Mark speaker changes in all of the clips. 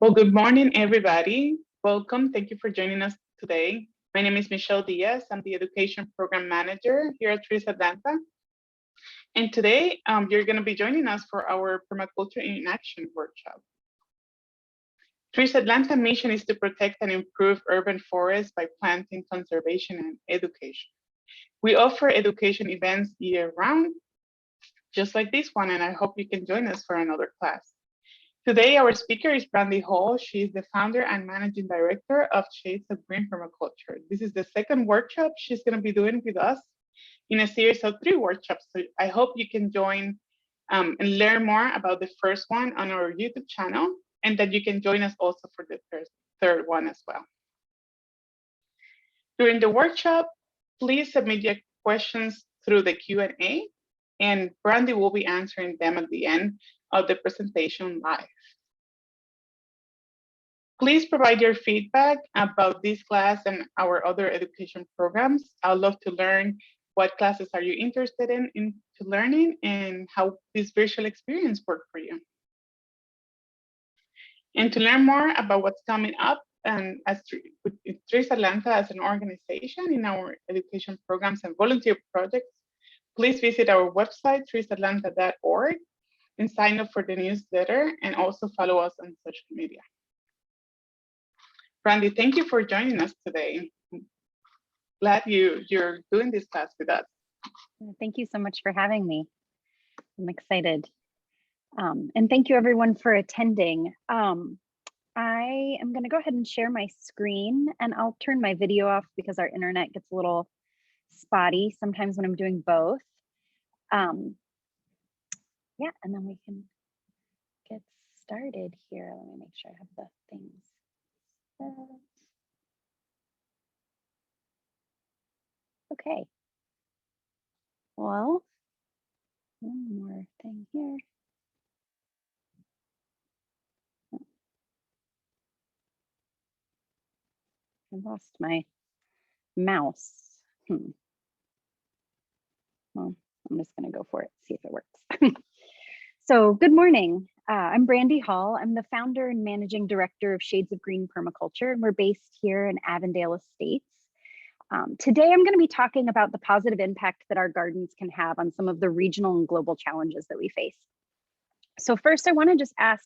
Speaker 1: Well, good morning, everybody. Welcome. Thank you for joining us today. My name is Michelle Diaz. I'm the Education Program Manager here at Trees Atlanta. And today, you're going to be joining us for our Permaculture in Action workshop. Trees Atlanta mission is to protect and improve urban forests by planting, conservation, and education. We offer education events year-round, just like this one, and I hope you can join us for another class. Today, our speaker is Brandy Hall. She is the founder and managing director of Shades of Green Permaculture. This is the second workshop she's going to be doing with us in a series of 3 workshops. So I hope you can join and learn more about the first one on our YouTube channel, and that you can join us also for the third one as well. During the workshop, please submit your questions through the Q&A, and Brandy will be answering them at the end of the presentation live. Please provide your feedback about this class and our other education programs. I'd love to learn what classes are you interested in learning and how this virtual experience worked for you. And to learn more about what's coming up and with Trees Atlanta as an organization in our education programs and volunteer projects, please visit our website, treesatlanta.org, and sign up for the newsletter, and also follow us on social media. Brandy, thank you for joining us today. Glad you're doing this class with us.
Speaker 2: Thank you so much for having me. I'm excited. And thank you everyone for attending. I am going to go ahead and share my screen, and I'll turn my video off because our internet gets a little spotty sometimes when I'm doing both. Yeah, and then we can get started here. Let me make sure I have the things set. Okay. Well, one more thing here. I lost my mouse. Well, I'm just going to go for it, see if it works. So good morning. I'm Brandy Hall. I'm the founder and managing director of Shades of Green Permaculture, and we're based here in Avondale Estates. Today, I'm going to be talking about the positive impact that our gardens can have on some of the regional and global challenges that we face. So first, I want to just ask,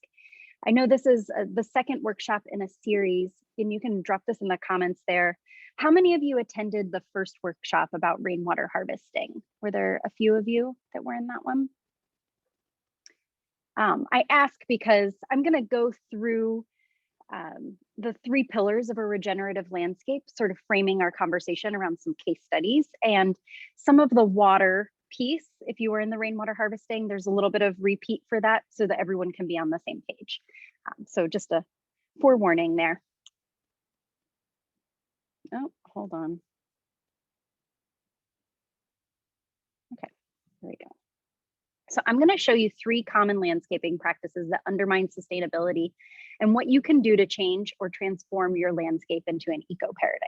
Speaker 2: I know this is the second workshop in a series, and you can drop this in the comments there. How many of you attended the first workshop about rainwater harvesting? Were there a few of you that were in that one? I ask because I'm going to go through the 3 pillars of a regenerative landscape, sort of framing our conversation around some case studies, and some of the water piece. If you were in the rainwater harvesting, there's a little bit of repeat for that so that everyone can be on the same page. So just a forewarning there. Oh, hold on. Okay, there we go. So I'm going to show you 3 common landscaping practices that undermine sustainability and what you can do to change or transform your landscape into an eco-paradise.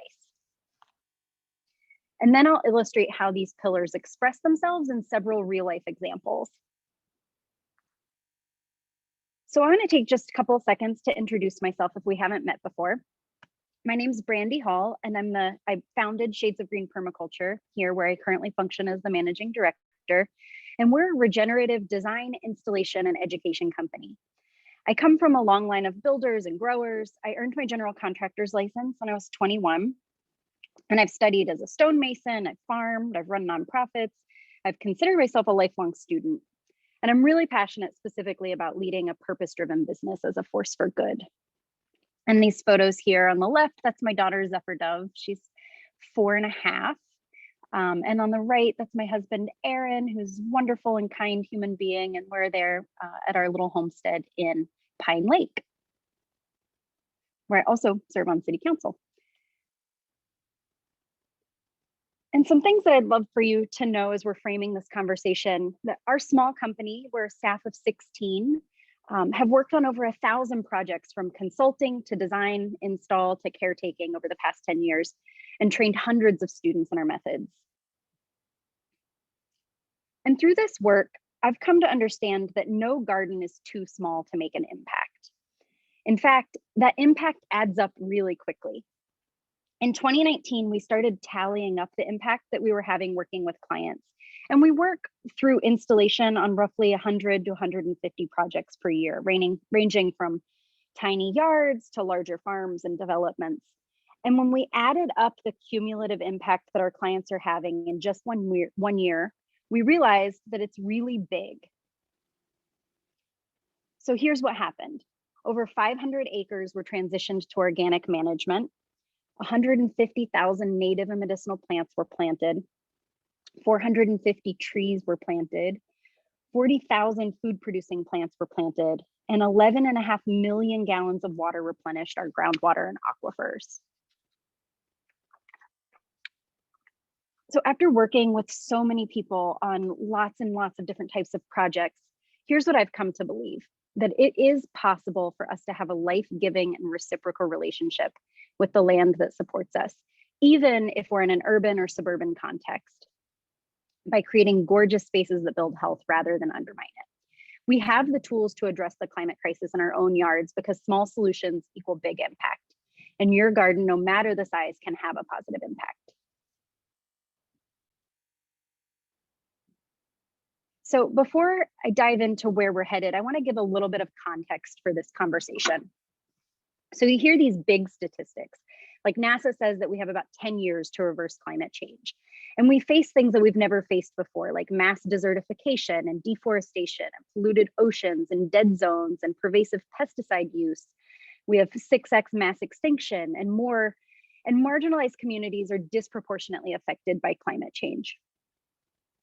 Speaker 2: And then I'll illustrate how these pillars express themselves in several real-life examples. So I want to take just a couple of seconds to introduce myself if we haven't met before. My name is Brandy Hall, and I founded Shades of Green Permaculture here, where I currently function as the managing director. And we're a regenerative design, installation, and education company. I come from a long line of builders and growers. I earned my general contractor's license when I was 21. And I've studied as a stonemason, I've farmed, I've run nonprofits. I've considered myself a lifelong student. And I'm really passionate specifically about leading a purpose-driven business as a force for good. And these photos here on the left, that's my daughter, Zephyr Dove. She's 4.5. And on the right, that's my husband, Aaron, who's a wonderful and kind human being. And we're there at our little homestead in Pine Lake, where I also serve on city council. And some things that I'd love for you to know as we're framing this conversation, that our small company, we're a staff of 16, have worked on over 1,000 projects from consulting to design, install to caretaking over the past 10 years, and trained hundreds of students in our methods. And through this work, I've come to understand that no garden is too small to make an impact. In fact, that impact adds up really quickly. In 2019, we started tallying up the impact that we were having working with clients. And we work through installation on roughly 100 to 150 projects per year, ranging from tiny yards to larger farms and developments. And when we added up the cumulative impact that our clients are having in just one year, we realized that it's really big. So here's what happened. Over 500 acres were transitioned to organic management. 150,000 native and medicinal plants were planted. 450 trees were planted. 40,000 food producing plants were planted, and 11.5 million gallons of water replenished our groundwater and aquifers. So after working with so many people on lots and lots of different types of projects, here's what I've come to believe, that it is possible for us to have a life-giving and reciprocal relationship with the land that supports us, even if we're in an urban or suburban context, by creating gorgeous spaces that build health rather than undermine it. We have the tools to address the climate crisis in our own yards because small solutions equal big impact. And your garden, no matter the size, can have a positive impact. So before I dive into where we're headed, I want to give a little bit of context for this conversation. So you hear these big statistics, like NASA says that we have about 10 years to reverse climate change. And we face things that we've never faced before, like mass desertification and deforestation and polluted oceans and dead zones and pervasive pesticide use. We have 6x mass extinction and more, and marginalized communities are disproportionately affected by climate change.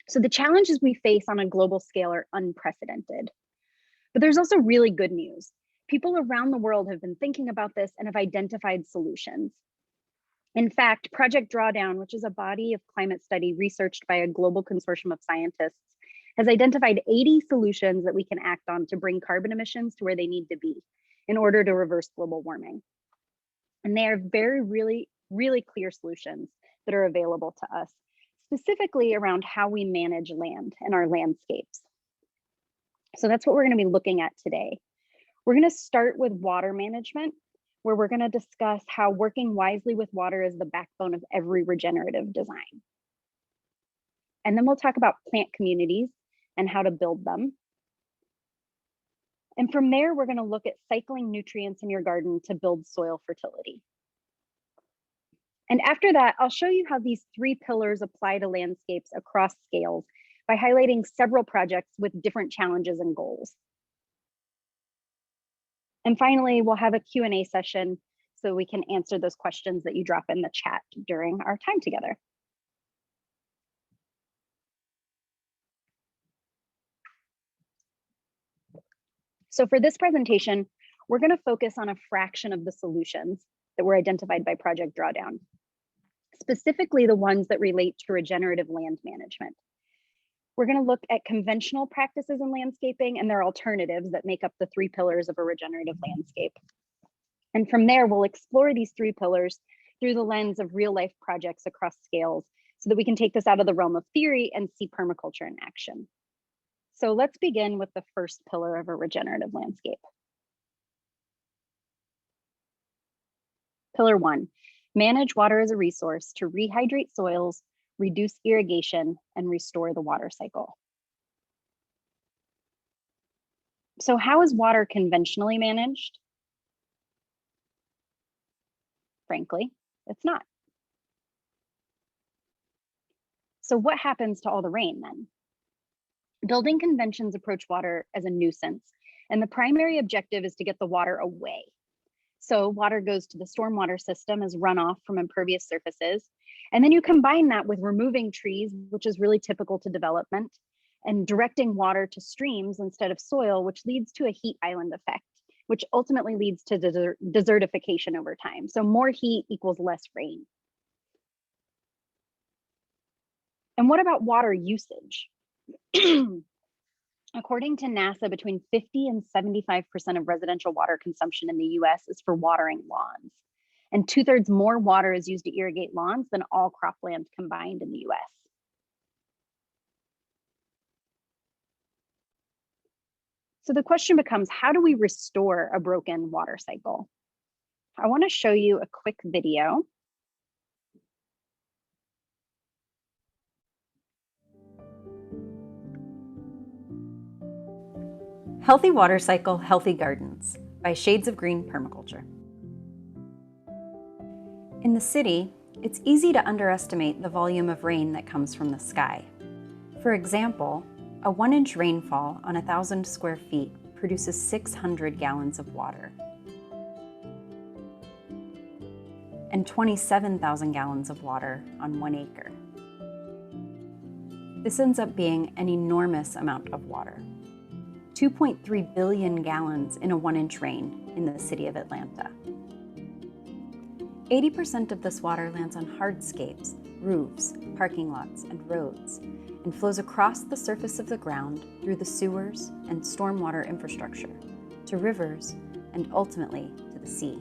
Speaker 2: So the challenges we face on a global scale are unprecedented. But there's also really good news. People around the world have been thinking about this and have identified solutions. In fact, Project Drawdown, which is a body of climate study researched by a global consortium of scientists, has identified 80 solutions that we can act on to bring carbon emissions to where they need to be in order to reverse global warming. And they are really clear solutions that are available to us, specifically around how we manage land and our landscapes. So that's what we're going to be looking at today. We're going to start with water management, where we're going to discuss how working wisely with water is the backbone of every regenerative design. And then we'll talk about plant communities and how to build them. And from there, we're going to look at cycling nutrients in your garden to build soil fertility. And after that, I'll show you how these 3 pillars apply to landscapes across scales by highlighting several projects with different challenges and goals. And finally, we'll have a Q&A session so we can answer those questions that you drop in the chat during our time together. So for this presentation, we're going to focus on a fraction of the solutions that were identified by Project Drawdown, specifically the ones that relate to regenerative land management. We're going to look at conventional practices in landscaping and their alternatives that make up the 3 pillars of a regenerative landscape. And from there, we'll explore these 3 pillars through the lens of real-life projects across scales so that we can take this out of the realm of theory and see permaculture in action. So let's begin with the first pillar of a regenerative landscape. Pillar 1, manage water as a resource to rehydrate soils, reduce irrigation, and restore the water cycle. So how is water conventionally managed? Frankly, it's not. So what happens to all the rain then? Building conventions approach water as a nuisance, and the primary objective is to get the water away. So water goes to the stormwater system as runoff from impervious surfaces. And then you combine that with removing trees, which is really typical to development, and directing water to streams instead of soil, which leads to a heat island effect, which ultimately leads to desertification over time. So more heat equals less rain. And what about water usage? According to NASA, between 50 and 75% of residential water consumption in the US is for watering lawns. And 2/3 more water is used to irrigate lawns than all cropland combined in the US. So the question becomes, how do we restore a broken water cycle? I want to show you a quick video.
Speaker 3: Healthy Water Cycle, Healthy Gardens by Shades of Green Permaculture. In the city, it's easy to underestimate the volume of rain that comes from the sky. For example, a 1-inch rainfall on 1,000 square feet produces 600 gallons of water and 27,000 gallons of water on 1 acre. This ends up being an enormous amount of water. 2.3 billion gallons in a 1-inch rain in the city of Atlanta. 80% of this water lands on hardscapes, roofs, parking lots, and roads, and flows across the surface of the ground through the sewers and stormwater infrastructure, to rivers, and ultimately to the sea.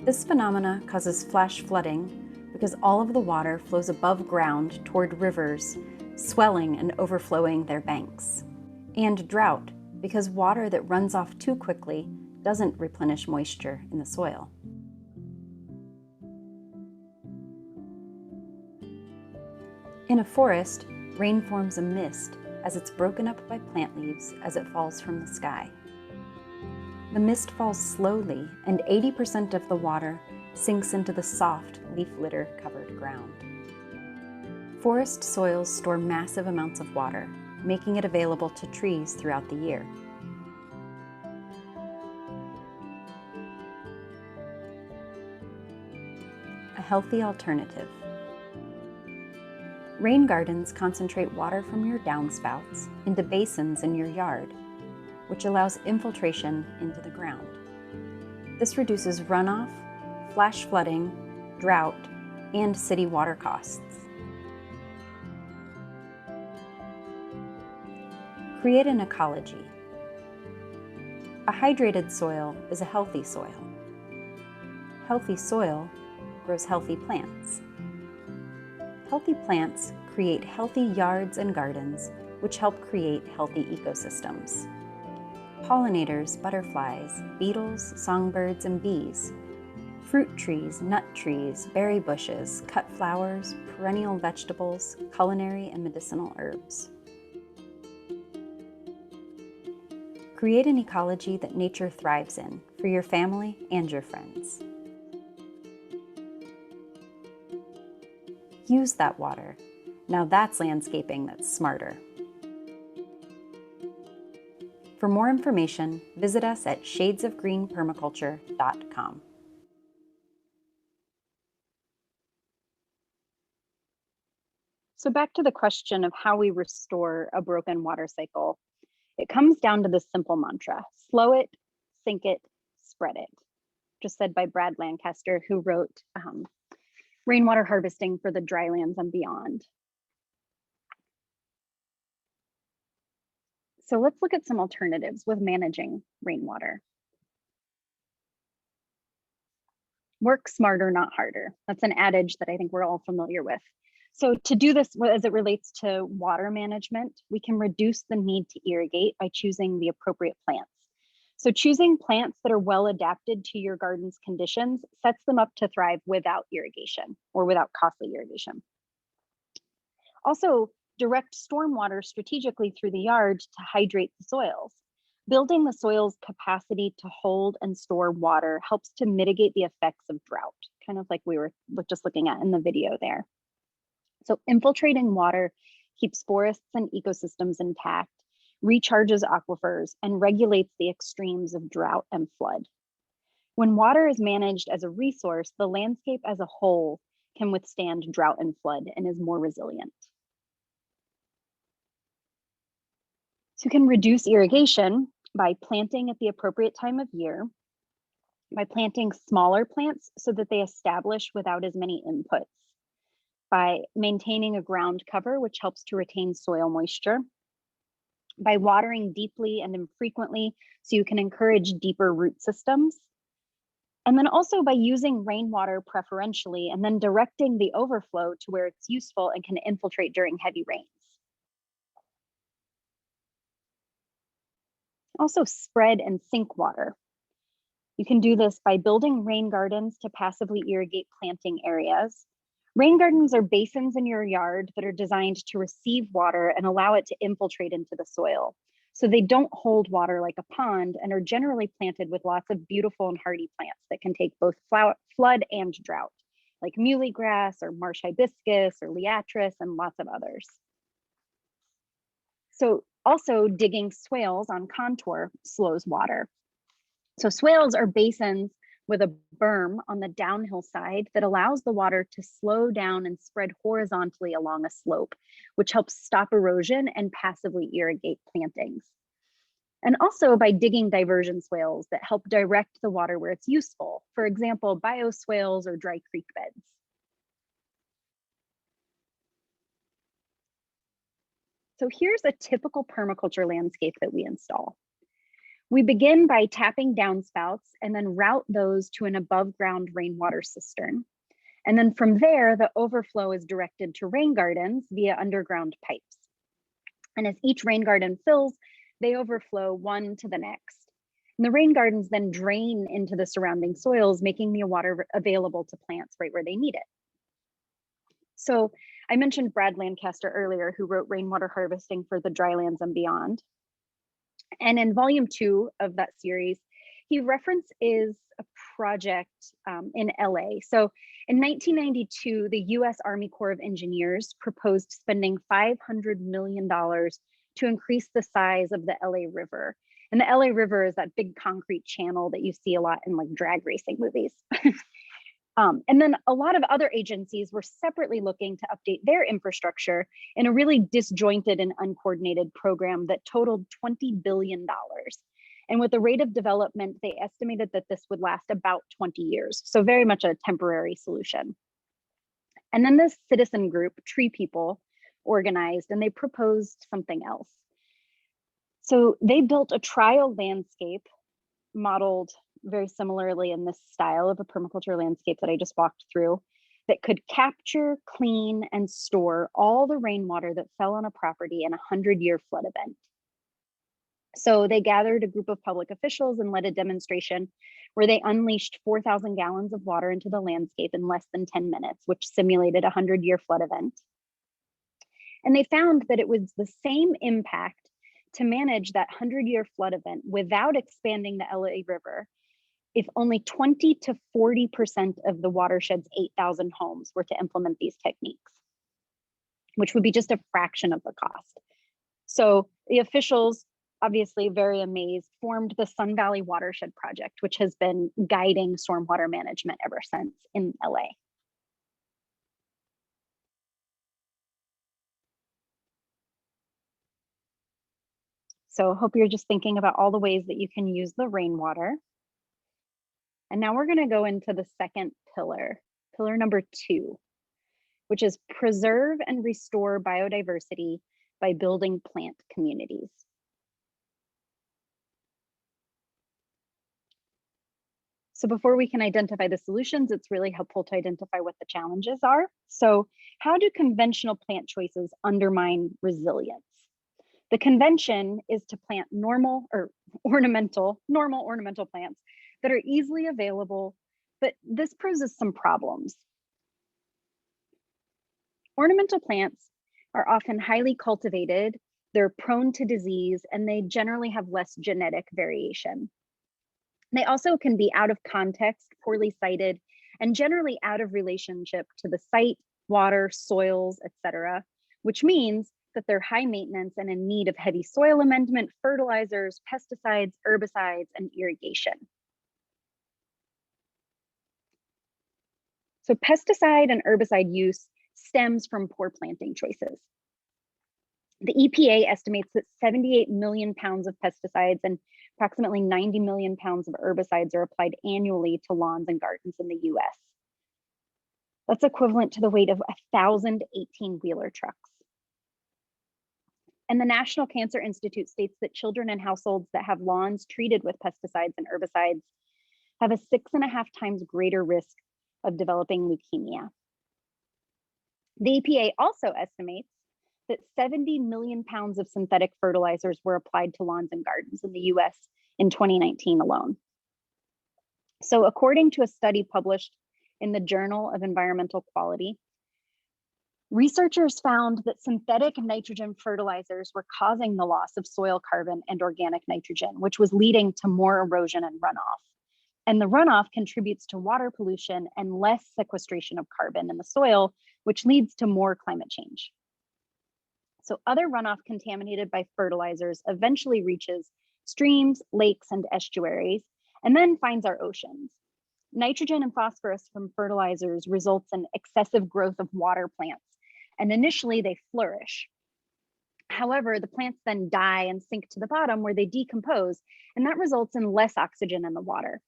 Speaker 3: This phenomena causes flash flooding because all of the water flows above ground toward rivers, swelling and overflowing their banks. And drought, because water that runs off too quickly doesn't replenish moisture in the soil. In a forest, rain forms a mist as it's broken up by plant leaves as it falls from the sky. The mist falls slowly, and 80% of the water sinks into the soft, leaf litter covered ground. Forest soils store massive amounts of water, making it available to trees throughout the year. A healthy alternative. Rain gardens concentrate water from your downspouts into basins in your yard, which allows infiltration into the ground. This reduces runoff, flash flooding, drought, and city water costs. Create an ecology. A hydrated soil is a healthy soil. Healthy soil grows healthy plants. Healthy plants create healthy yards and gardens, which help create healthy ecosystems. Pollinators, butterflies, beetles, songbirds, and bees. Fruit trees, nut trees, berry bushes, cut flowers, perennial vegetables, culinary and medicinal herbs. Create an ecology that nature thrives in for your family and your friends. Use that water. Now that's landscaping that's smarter. For more information, visit us at shadesofgreenpermaculture.com.
Speaker 2: So back to the question of how we restore a broken water cycle. It comes down to this simple mantra: slow it, sink it, spread it. Just said by Brad Lancaster, who wrote Rainwater Harvesting for the Drylands and Beyond. So let's look at some alternatives with managing rainwater. Work smarter, not harder. That's an adage that I think we're all familiar with. So to do this as it relates to water management, we can reduce the need to irrigate by choosing the appropriate plants. So choosing plants that are well adapted to your garden's conditions sets them up to thrive without irrigation or without costly irrigation. Also, direct stormwater strategically through the yard to hydrate the soils. Building the soil's capacity to hold and store water helps to mitigate the effects of drought, kind of like we were just looking at in the video there. So infiltrating water keeps forests and ecosystems intact, recharges aquifers, and regulates the extremes of drought and flood. When water is managed as a resource, the landscape as a whole can withstand drought and flood and is more resilient. So you can reduce irrigation by planting at the appropriate time of year, by planting smaller plants so that they establish without as many inputs, by maintaining a ground cover, which helps to retain soil moisture, by watering deeply and infrequently so you can encourage deeper root systems, and then also by using rainwater preferentially and then directing the overflow to where it's useful and can infiltrate during heavy rains. Also spread and sink water. You can do this by building rain gardens to passively irrigate planting areas. Rain gardens are basins in your yard that are designed to receive water and allow it to infiltrate into the soil. So they don't hold water like a pond and are generally planted with lots of beautiful and hardy plants that can take both flood and drought, like muley grass or marsh hibiscus or liatris and lots of others. So also digging swales on contour slows water. So swales are basins with a berm on the downhill side that allows the water to slow down and spread horizontally along a slope, which helps stop erosion and passively irrigate plantings. And also by digging diversion swales that help direct the water where it's useful, for example, bioswales or dry creek beds. So here's a typical permaculture landscape that we install. We begin by tapping downspouts and then route those to an above ground rainwater cistern. And then from there, the overflow is directed to rain gardens via underground pipes. And as each rain garden fills, they overflow one to the next. And the rain gardens then drain into the surrounding soils, making the water available to plants right where they need it. So I mentioned Brad Lancaster earlier, who wrote Rainwater Harvesting for the Drylands and Beyond. And in volume 2 of that series, he references a project in LA. So in 1992, the US Army Corps of Engineers proposed spending $500 million to increase the size of the LA River. And the LA River is that big concrete channel that you see a lot in like drag racing movies. And then a lot of other agencies were separately looking to update their infrastructure in a really disjointed and uncoordinated program that totaled $20 billion. And with the rate of development, they estimated that this would last about 20 years. So very much a temporary solution. And then this citizen group, Tree People, organized and they proposed something else. So they built a trial landscape modeled very similarly in this style of a permaculture landscape that I just walked through, that could capture, clean, and store all the rainwater that fell on a property in a 100-year flood event. So they gathered a group of public officials and led a demonstration where they unleashed 4,000 gallons of water into the landscape in less than 10 minutes, which simulated a 100-year flood event. And they found that it was the same impact to manage that 100-year flood event without expanding the LA River if only 20 to 40% of the watershed's 8,000 homes were to implement these techniques, which would be just a fraction of the cost. So the officials, obviously very amazed, formed the Sun Valley Watershed Project, which has been guiding stormwater management ever since in LA. So I hope you're just thinking about all the ways that you can use the rainwater. And now we're going to go into the second pillar, pillar number 2, which is preserve and restore biodiversity by building plant communities. So before we can identify the solutions, it's really helpful to identify what the challenges are. So how do conventional plant choices undermine resilience? The convention is to plant normal ornamental plants that are easily available, but this poses some problems. Ornamental plants are often highly cultivated, they're prone to disease, and they generally have less genetic variation. They also can be out of context, poorly sited, and generally out of relationship to the site, water, soils, etc., which means that they're high maintenance and in need of heavy soil amendment, fertilizers, pesticides, herbicides, and irrigation. So pesticide and herbicide use stems from poor planting choices. The EPA estimates that 78 million pounds of pesticides and approximately 90 million pounds of herbicides are applied annually to lawns and gardens in the US. That's equivalent to the weight of 1,000 18-wheeler trucks. And the National Cancer Institute states that children in households that have lawns treated with pesticides and herbicides have a 6.5 times greater risk of developing leukemia. The EPA also estimates that 70 million pounds of synthetic fertilizers were applied to lawns and gardens in the US in 2019 alone. So according to a study published in the Journal of Environmental Quality, researchers found that synthetic nitrogen fertilizers were causing the loss of soil carbon and organic nitrogen, which was leading to more erosion and runoff. And the runoff contributes to water pollution and less sequestration of carbon in the soil, which leads to more climate change. So other runoff contaminated by fertilizers eventually reaches streams, lakes, and estuaries, and then finds our oceans. Nitrogen and phosphorus from fertilizers results in excessive growth of water plants, and initially they flourish. However, the plants then die and sink to the bottom where they decompose, and that results in less oxygen in the water.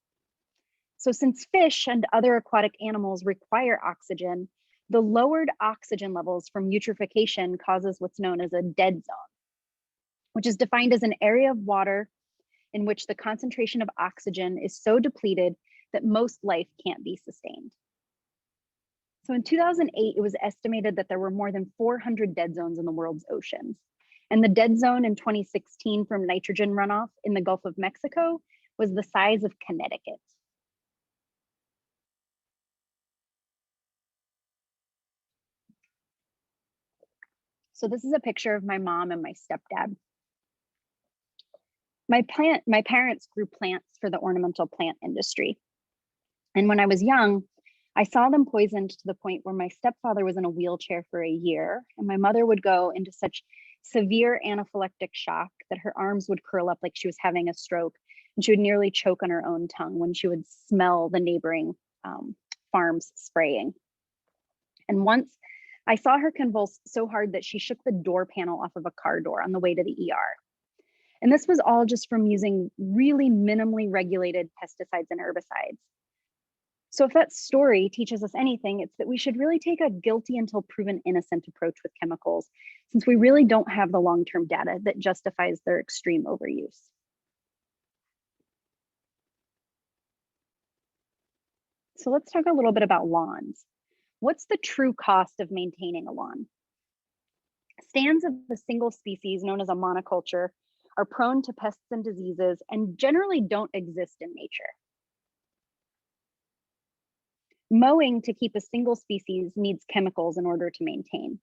Speaker 2: So since fish and other aquatic animals require oxygen, the lowered oxygen levels from eutrophication causes what's known as a dead zone, which is defined as an area of water in which the concentration of oxygen is so depleted that most life can't be sustained. So in 2008, it was estimated that there were more than 400 dead zones in the world's oceans. And the dead zone in 2016 from nitrogen runoff in the Gulf of Mexico was the size of Connecticut. So this is a picture of my mom and my stepdad. My parents grew plants for the ornamental plant industry. And when I was young, I saw them poisoned to the point where my stepfather was in a wheelchair for a year, and my mother would go into such severe anaphylactic shock that her arms would curl up like she was having a stroke, and she would nearly choke on her own tongue when she would smell the neighboring farms spraying. And once I saw her convulse so hard that she shook the door panel off of a car door on the way to the ER. And this was all just from using really minimally regulated pesticides and herbicides. So if that story teaches us anything, it's that we should really take a guilty until proven innocent approach with chemicals, since we really don't have the long-term data that justifies their extreme overuse. So let's talk a little bit about lawns. What's the true cost of maintaining a lawn? Stands of a single species known as a monoculture are prone to pests and diseases and generally don't exist in nature. Mowing to keep a single species needs chemicals in order to maintain.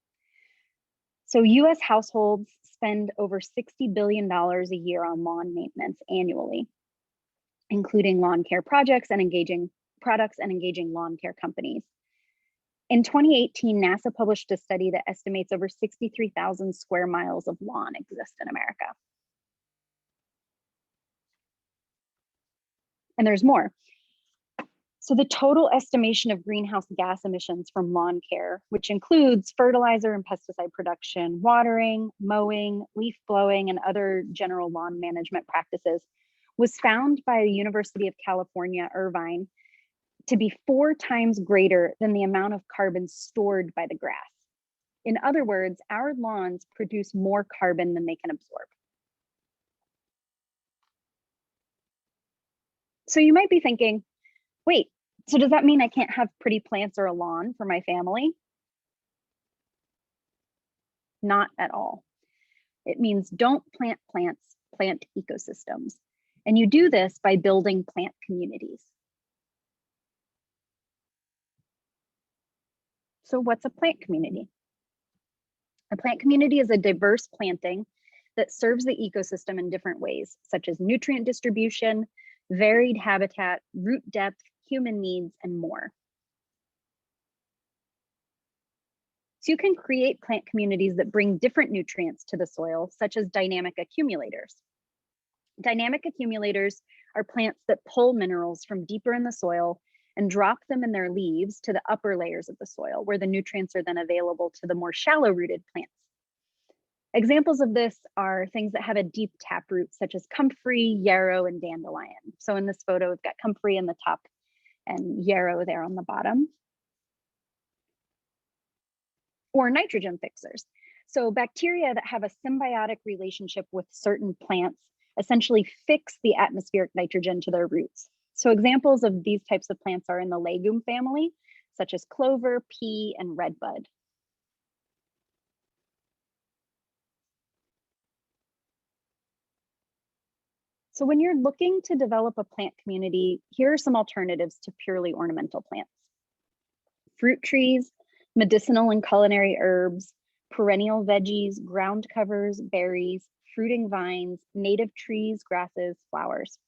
Speaker 2: So US households spend over $60 billion a year on lawn maintenance annually, including lawn care projects and engaging lawn care companies. In 2018, NASA published a study that estimates over 63,000 square miles of lawn exist in America. And there's more. So the total estimation of greenhouse gas emissions from lawn care, which includes fertilizer and pesticide production, watering, mowing, leaf blowing, and other general lawn management practices, was found by the University of California, Irvine, to be 4 times greater than the amount of carbon stored by the grass. In other words, our lawns produce more carbon than they can absorb. So you might be thinking, wait, so does that mean I can't have pretty plants or a lawn for my family? Not at all. It means don't plant plants, plant ecosystems. And you do this by building plant communities. So what's a plant community? A plant community is a diverse planting that serves the ecosystem in different ways, such as nutrient distribution, varied habitat, root depth, human needs, and more. So you can create plant communities that bring different nutrients to the soil, such as dynamic accumulators. Dynamic accumulators are plants that pull minerals from deeper in the soil and drop them in their leaves to the upper layers of the soil, where the nutrients are then available to the more shallow-rooted plants. Examples of this are things that have a deep taproot, such as comfrey, yarrow, and dandelion. So in this photo, we've got comfrey in the top and yarrow there on the bottom. Or nitrogen fixers. So bacteria that have a symbiotic relationship with certain plants essentially fix the atmospheric nitrogen to their roots. So examples of these types of plants are in the legume family, such as clover, pea, and redbud. So when you're looking to develop a plant community, here are some alternatives to purely ornamental plants. Fruit trees, medicinal and culinary herbs, perennial veggies, ground covers, berries, fruiting vines, native trees, grasses, flowers.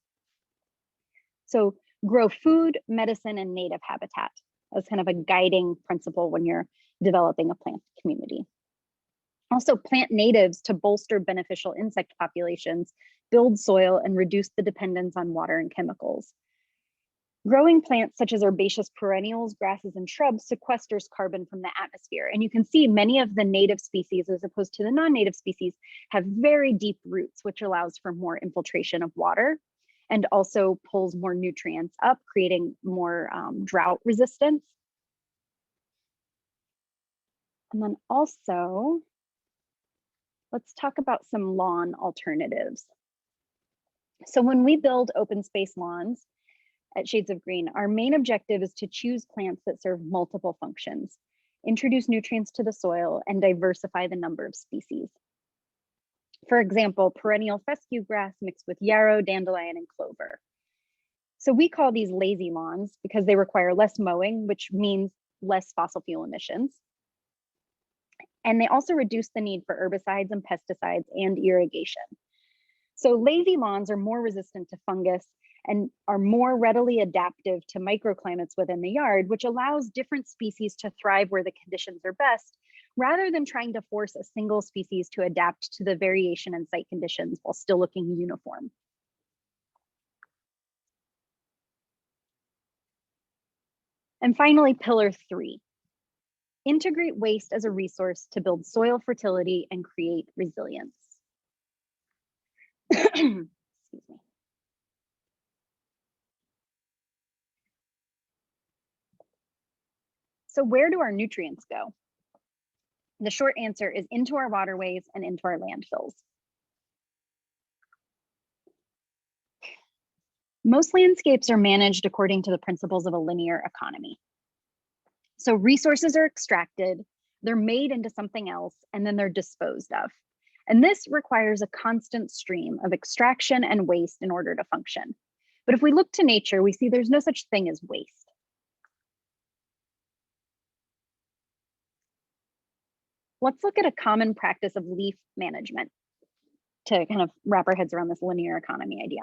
Speaker 2: So grow food, medicine, and native habitat as kind of a guiding principle when you're developing a plant community. Also plant natives to bolster beneficial insect populations, build soil, and reduce the dependence on water and chemicals. Growing plants such as herbaceous perennials, grasses, and shrubs sequesters carbon from the atmosphere. And you can see many of the native species, as opposed to the non-native species, have very deep roots, which allows for more infiltration of water and also pulls more nutrients up, creating more drought resistance. And then also, let's talk about some lawn alternatives. So when we build open space lawns at Shades of Green, our main objective is to choose plants that serve multiple functions, introduce nutrients to the soil, and diversify the number of species. For example, perennial fescue grass mixed with yarrow, dandelion, and clover. So we call these lazy lawns because they require less mowing, which means less fossil fuel emissions. And they also reduce the need for herbicides and pesticides and irrigation. So lazy lawns are more resistant to fungus and are more readily adaptive to microclimates within the yard, which allows different species to thrive where the conditions are best, rather than trying to force a single species to adapt to the variation in site conditions while still looking uniform. And finally, pillar 3. Integrate waste as a resource to build soil fertility and create resilience. Excuse me. So where do our nutrients go? The short answer is into our waterways and into our landfills. Most landscapes are managed according to the principles of a linear economy. So resources are extracted, they're made into something else, and then they're disposed of. And this requires a constant stream of extraction and waste in order to function. But if we look to nature, we see there's no such thing as waste. Let's look at a common practice of leaf management to kind of wrap our heads around this linear economy idea.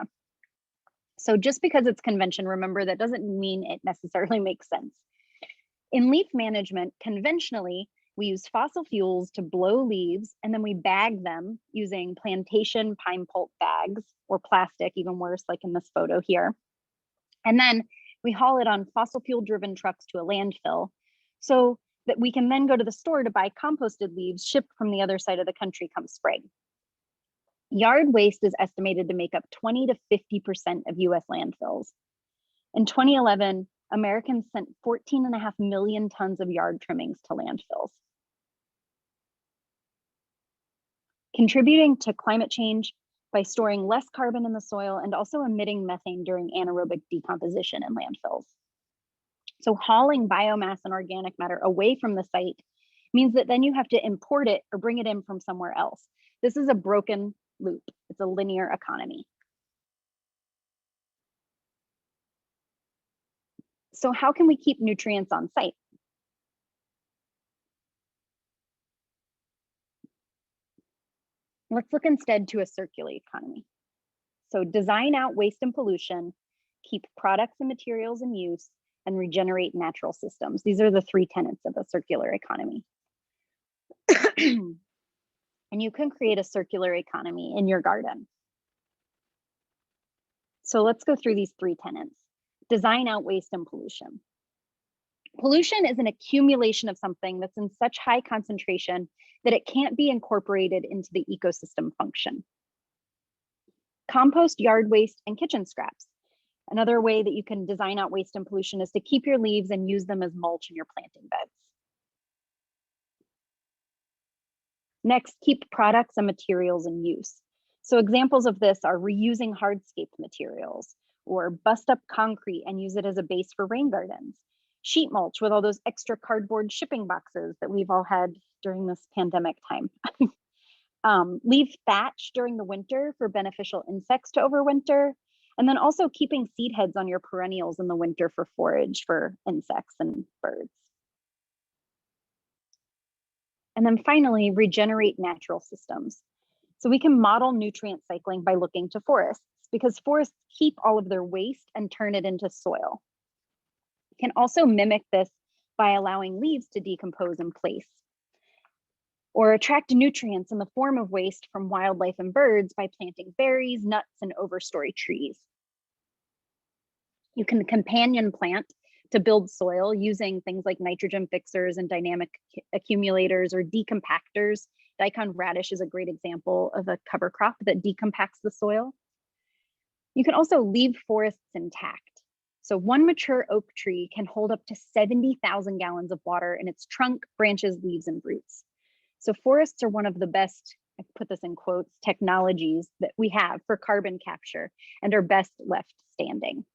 Speaker 2: So just because it's convention, remember that doesn't mean it necessarily makes sense. In leaf management, conventionally, we use fossil fuels to blow leaves, and then we bag them using plantation pine pulp bags or plastic, even worse, like in this photo here. And then we haul it on fossil fuel driven trucks to a landfill so that we can then go to the store to buy composted leaves shipped from the other side of the country come spring. Yard waste is estimated to make up 20 to 50% of US landfills. In 2011, Americans sent 14.5 million tons of yard trimmings to landfills. Contributing to climate change by storing less carbon in the soil and also emitting methane during anaerobic decomposition in landfills. So hauling biomass and organic matter away from the site means that then you have to import it or bring it in from somewhere else. This is a broken loop. It's a linear economy. So how can we keep nutrients on site? Let's look instead to a circular economy. So design out waste and pollution, keep products and materials in use, and regenerate natural systems. These are the 3 tenets of a circular economy. And you can create a circular economy in your garden. So let's go through these 3 tenets. Design out waste and pollution. Pollution is an accumulation of something that's in such high concentration that it can't be incorporated into the ecosystem function. Compost yard waste and kitchen scraps. Another way that you can design out waste and pollution is to keep your leaves and use them as mulch in your planting beds. Next, keep products and materials in use. So examples of this are reusing hardscape materials, or bust up concrete and use it as a base for rain gardens. Sheet mulch with all those extra cardboard shipping boxes that we've all had during this pandemic time. Leave thatch during the winter for beneficial insects to overwinter. And then also keeping seed heads on your perennials in the winter for forage for insects and birds. And then finally, regenerate natural systems. So we can model nutrient cycling by looking to forests, because forests keep all of their waste and turn it into soil. You can also mimic this by allowing leaves to decompose in place, or attract nutrients in the form of waste from wildlife and birds by planting berries, nuts, and overstory trees. You can companion plant to build soil using things like nitrogen fixers and dynamic accumulators or decompactors. Daikon radish is a great example of a cover crop that decompacts the soil. You can also leave forests intact. So one mature oak tree can hold up to 70,000 gallons of water in its trunk, branches, leaves, and roots. So forests are one of the best, I put this in quotes, technologies that we have for carbon capture and are best left standing.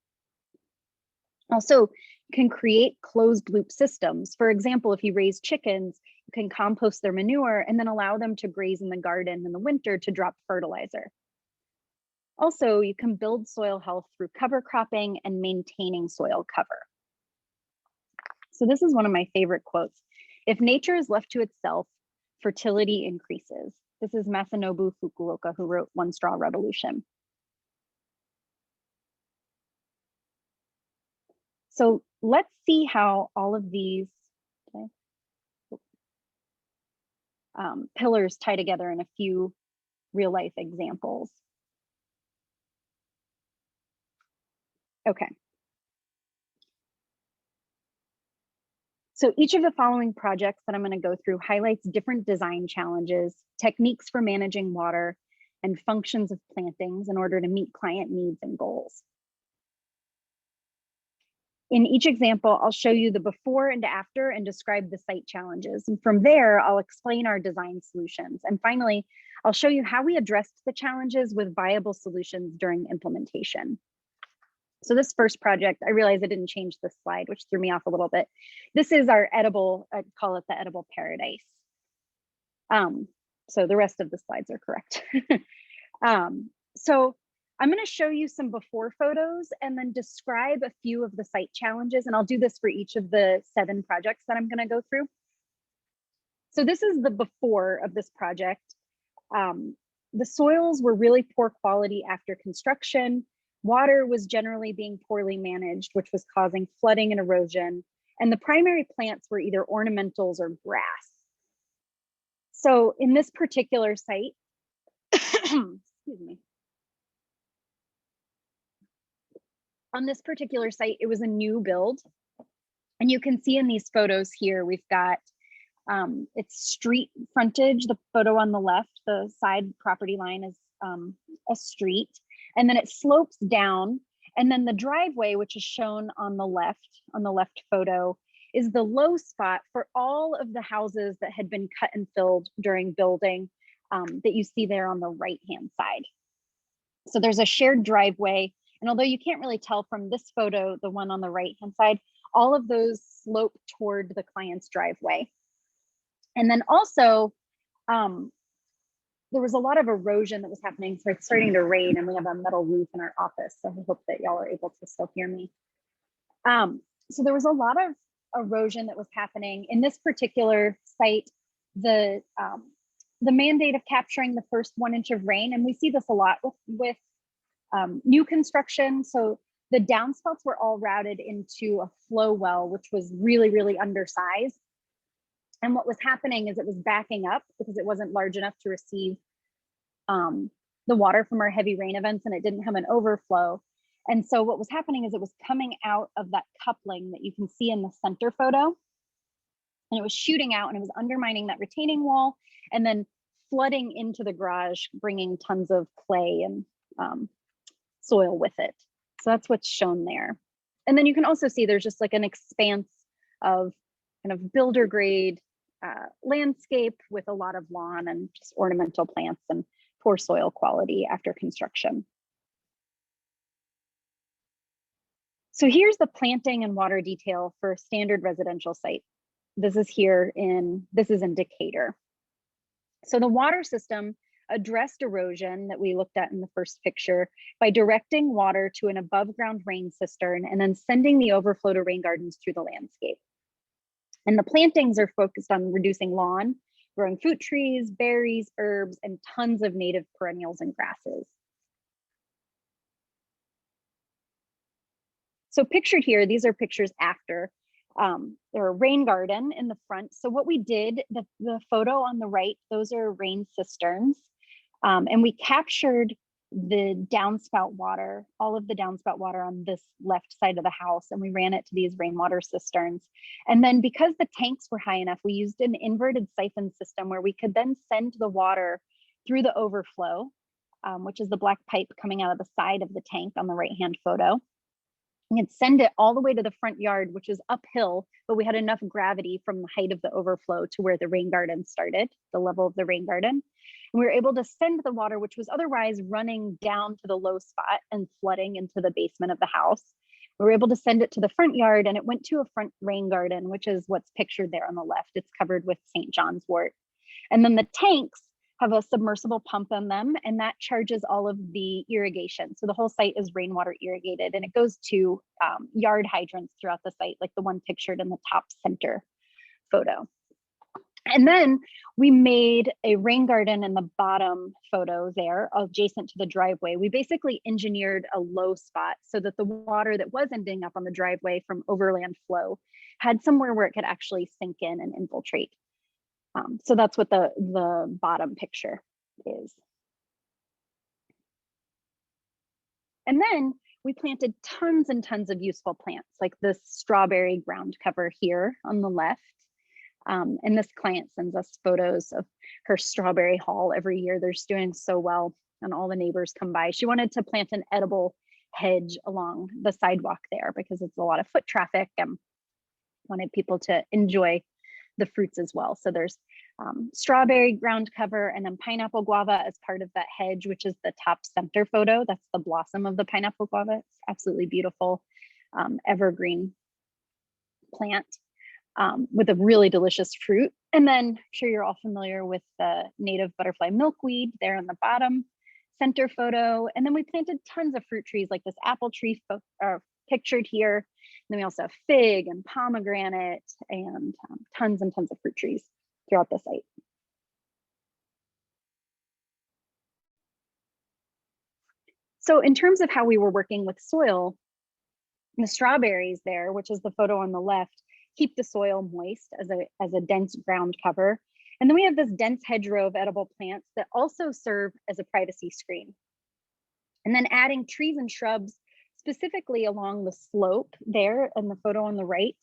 Speaker 2: Also, can create closed loop systems. For example, if you raise chickens, you can compost their manure and then allow them to graze in the garden in the winter to drop fertilizer. Also, you can build soil health through cover cropping and maintaining soil cover. So this is one of my favorite quotes. If nature is left to itself, fertility increases. This is Masanobu Fukuoka, who wrote One Straw Revolution. So let's see how all of these pillars tie together in a few real life examples. Okay. So each of the following projects that I'm going to go through highlights different design challenges, techniques for managing water, and functions of plantings in order to meet client needs and goals. In each example, I'll show you the before and after and describe the site challenges. And from there, I'll explain our design solutions. And finally, I'll show you how we addressed the challenges with viable solutions during implementation. So this first project, I realized I didn't change this slide, which threw me off a little bit. This is our edible, I'd call it the edible paradise. So the rest of the slides are correct. So I'm going to show you some before photos and then describe a few of the site challenges. And I'll do this for each of the 7 projects that I'm going to go through. So this is the before of this project. The soils were really poor quality after construction. Water was generally being poorly managed, which was causing flooding and erosion. And the primary plants were either ornamentals or grass. So in this particular site, excuse me. On this particular site, it was a new build. And you can see in these photos here, we've got it's street frontage. The photo on the left, the side property line is a street. And then it slopes down. And then the driveway, which is shown on the left photo, is the low spot for all of the houses that had been cut and filled during building that you see there on the right-hand side. So there's a shared driveway. And although you can't really tell from this photo, the one on the right-hand side, all of those slope toward the client's driveway. And then also, there was a lot of erosion that was happening. So it's starting to rain and we have a metal roof in our office. So I hope that y'all are able to still hear me. So there was a lot of erosion that was happening. In this particular site, the mandate of capturing the first 1 inch of rain, and we see this a lot with new construction. So the downspouts were all routed into a flow well, which was really, really undersized. And what was happening is it was backing up because it wasn't large enough to receive the water from our heavy rain events, and it didn't have an overflow. And so what was happening is it was coming out of that coupling that you can see in the center photo. And it was shooting out and it was undermining that retaining wall and then flooding into the garage, bringing tons of clay and soil with it. So that's what's shown there. And then you can also see there's just like an expanse of kind of builder grade landscape with a lot of lawn and just ornamental plants and poor soil quality after construction. So here's the planting and water detail for a standard residential site. This is in Decatur. So the water system addressed erosion that we looked at in the first picture by directing water to an above ground rain cistern and then sending the overflow to rain gardens through the landscape. And the plantings are focused on reducing lawn, growing fruit trees, berries, herbs, and tons of native perennials and grasses. So pictured here, these are pictures after. They're a rain garden in the front. So what we did, the photo on the right, those are rain cisterns. And we captured the downspout water, all of the downspout water on this left side of the house, and we ran it to these rainwater cisterns. And then because the tanks were high enough, we used an inverted siphon system where we could then send the water through the overflow, which is the black pipe coming out of the side of the tank on the right-hand photo. We could send it all the way to the front yard, which is uphill, but we had enough gravity from the height of the overflow to where the rain garden started, the level of the rain garden. And we were able to send the water, which was otherwise running down to the low spot and flooding into the basement of the house. We were able to send it to the front yard, and it went to a front rain garden, which is what's pictured there on the left. It's covered with St. John's wort. And then the tanks have a submersible pump on them, and that charges all of the irrigation. So the whole site is rainwater irrigated, and it goes to yard hydrants throughout the site, like the one pictured in the top center photo. And then we made a rain garden in the bottom photo there, adjacent to the driveway. We basically engineered a low spot so that the water that was ending up on the driveway from overland flow had somewhere where it could actually sink in and infiltrate. So that's what the bottom picture is. And then we planted tons and tons of useful plants, like this strawberry ground cover here on the left. And this client sends us photos of her strawberry haul every year. They're just doing so well, and all the neighbors come by. She wanted to plant an edible hedge along the sidewalk there because it's a lot of foot traffic, and wanted people to enjoy the fruits as well. So there's strawberry ground cover, and then pineapple guava as part of that hedge, which is the top center photo. That's the blossom of the pineapple guava. It's absolutely beautiful, evergreen plant. With a really delicious fruit. And then I'm sure you're all familiar with the native butterfly milkweed there in the bottom center photo. And then we planted tons of fruit trees like this apple tree pictured here. And then we also have fig and pomegranate and tons and tons of fruit trees throughout the site. So in terms of how we were working with soil, the strawberries there, which is the photo on the left, keep the soil moist as a dense ground cover. And then we have this dense hedgerow of edible plants that also serve as a privacy screen. And then adding trees and shrubs specifically along the slope there in the photo on the right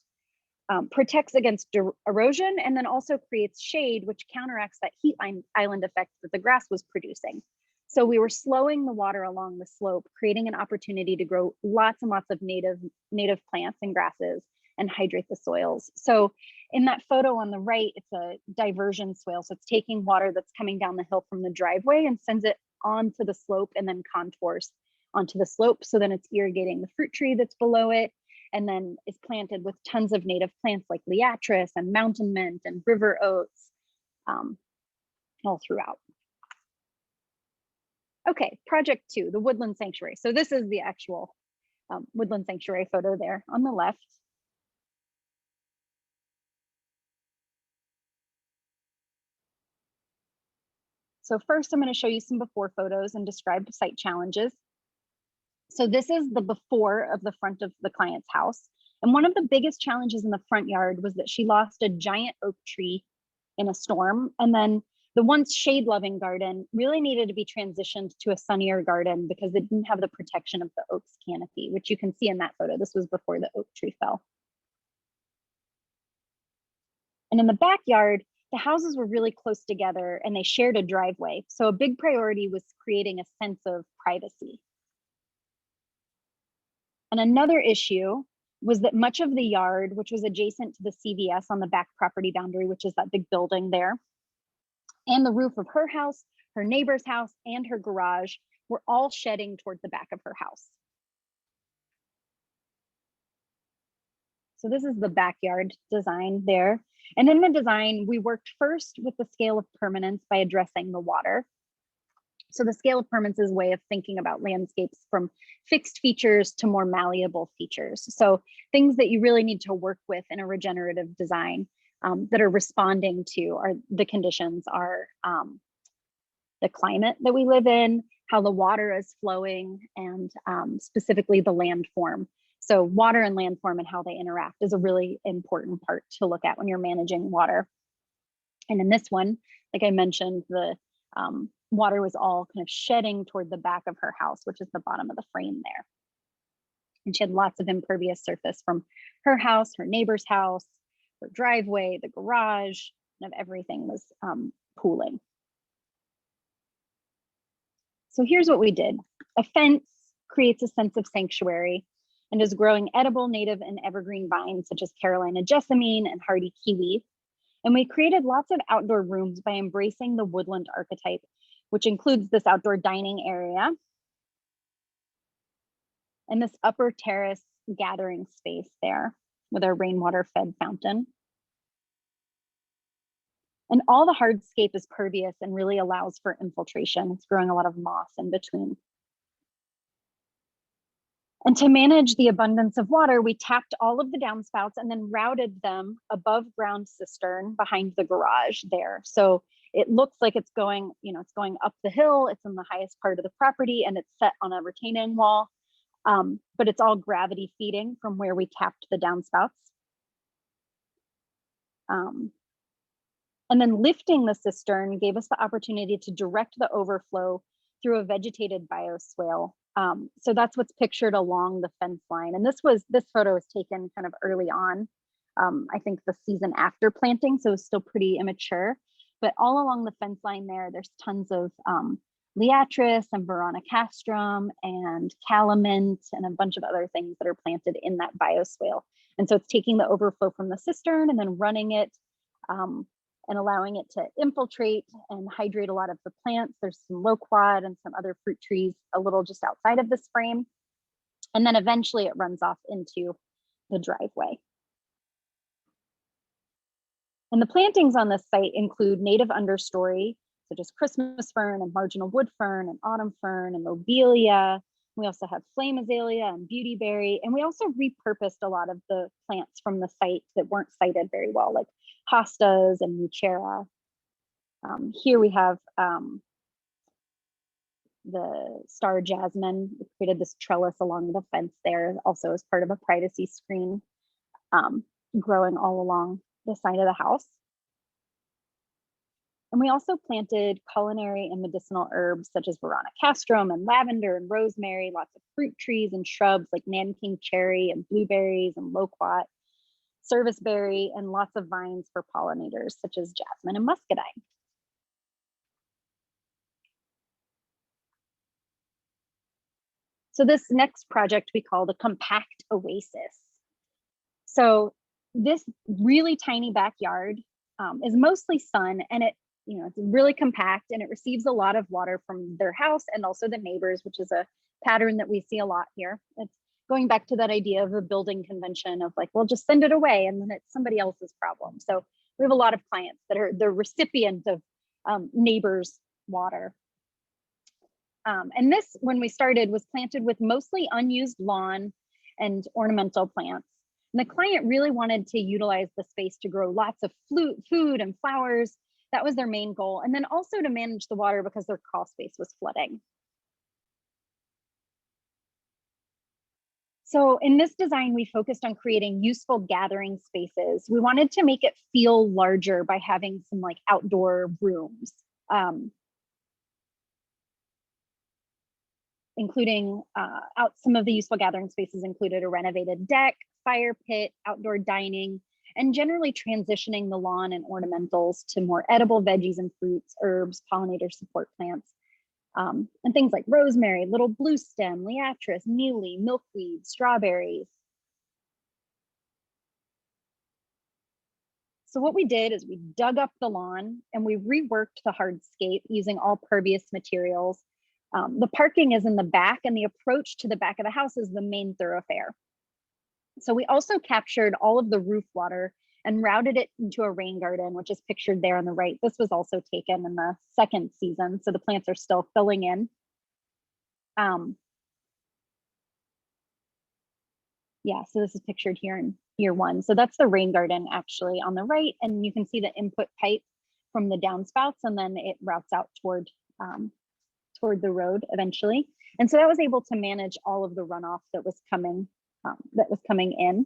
Speaker 2: protects against erosion, and then also creates shade, which counteracts that heat island effect that the grass was producing. So we were slowing the water along the slope, creating an opportunity to grow lots and lots of native plants and grasses and hydrate the soils. So in that photo on the right, it's a diversion swale. So it's taking water that's coming down the hill from the driveway and sends it onto the slope and then contours onto the slope. So then it's irrigating the fruit tree that's below it, and then is planted with tons of native plants like liatris and mountain mint and river oats all throughout. Okay, project 2, the woodland sanctuary. So this is the actual woodland sanctuary photo there on the left. So first, I'm going to show you some before photos and describe the site challenges. So this is the before of the front of the client's house. And one of the biggest challenges in the front yard was that she lost a giant oak tree in a storm. And then the once shade-loving garden really needed to be transitioned to a sunnier garden because it didn't have the protection of the oak's canopy, which you can see in that photo. This was before the oak tree fell. And in the backyard, the houses were really close together and they shared a driveway. So a big priority was creating a sense of privacy. And another issue was that much of the yard, which was adjacent to the CVS on the back property boundary, which is that big building there, and the roof of her house, her neighbor's house, and her garage were all shedding toward the back of her house. So this is the backyard design there. And in the design, we worked first with the scale of permanence by addressing the water. So the scale of permanence is a way of thinking about landscapes from fixed features to more malleable features. So things that you really need to work with in a regenerative design that are responding to the conditions are the climate that we live in, how the water is flowing, and specifically the landform. So water and landform and how they interact is a really important part to look at when you're managing water. And in this one, like I mentioned, the water was all kind of shedding toward the back of her house, which is the bottom of the frame there. And she had lots of impervious surface from her house, her neighbor's house, her driveway, the garage, and everything was pooling. So here's what we did. A fence creates a sense of sanctuary and is growing edible, native, and evergreen vines such as Carolina jessamine and hardy kiwi. And we created lots of outdoor rooms by embracing the woodland archetype, which includes this outdoor dining area and this upper terrace gathering space there with our rainwater fed fountain. And all the hardscape is pervious and really allows for infiltration. It's growing a lot of moss in between. And to manage the abundance of water, we tapped all of the downspouts and then routed them above ground cistern behind the garage there. So it looks like it's going, it's going up the hill, it's in the highest part of the property, and it's set on a retaining wall, but it's all gravity feeding from where we tapped the downspouts. And then lifting the cistern gave us the opportunity to direct the overflow through a vegetated bioswale. So that's what's pictured along the fence line. And this photo was taken kind of early on, I think the season after planting, so it's still pretty immature. But all along the fence line there's tons of liatris and veronicastrum and calamint and a bunch of other things that are planted in that bioswale. And so it's taking the overflow from the cistern and then running it and allowing it to infiltrate and hydrate a lot of the plants. There's some loquat and some other fruit trees a little just outside of this frame. And then eventually it runs off into the driveway. And the plantings on this site include native understory, such as Christmas fern and marginal wood fern and autumn fern and lobelia. We also have flame azalea and beautyberry. And we also repurposed a lot of the plants from the site that weren't sited very well, like hostas and muchera. Here we have the star jasmine. We created this trellis along the fence there, also as part of a privacy screen, growing all along the side of the house. And we also planted culinary and medicinal herbs such as veronicastrum and lavender and rosemary, lots of fruit trees and shrubs like Nanking cherry and blueberries and loquat, serviceberry, and lots of vines for pollinators such as jasmine and muscadine. So this next project we call the Compact Oasis. So this really tiny backyard is mostly sun, and it's really compact and it receives a lot of water from their house and also the neighbors, which is a pattern that we see a lot here. It's going back to that idea of a building convention of like, well, just send it away and then it's somebody else's problem. So we have a lot of clients that are the recipient of neighbors' water. And this, when we started, was planted with mostly unused lawn and ornamental plants. And the client really wanted to utilize the space to grow lots of food and flowers. That was their main goal. And then also to manage the water because their crawl space was flooding. So in this design, we focused on creating useful gathering spaces. We wanted to make it feel larger by having some like outdoor rooms, including some of the useful gathering spaces included a renovated deck, fire pit, outdoor dining, and generally transitioning the lawn and ornamentals to more edible veggies and fruits, herbs, pollinator support plants, and things like rosemary, little blue stem, liatris, mealy, milkweed, strawberries. So what we did is we dug up the lawn and we reworked the hardscape using all pervious materials. The parking is in the back and the approach to the back of the house is the main thoroughfare. So we also captured all of the roof water and routed it into a rain garden, which is pictured there on the right. This was also taken in the second season, so the plants are still filling in. Yeah, so this is pictured here in year one. So that's the rain garden actually on the right, and you can see the input pipe from the downspouts, and then it routes out toward the road eventually. And so that was able to manage all of the runoff that was coming in.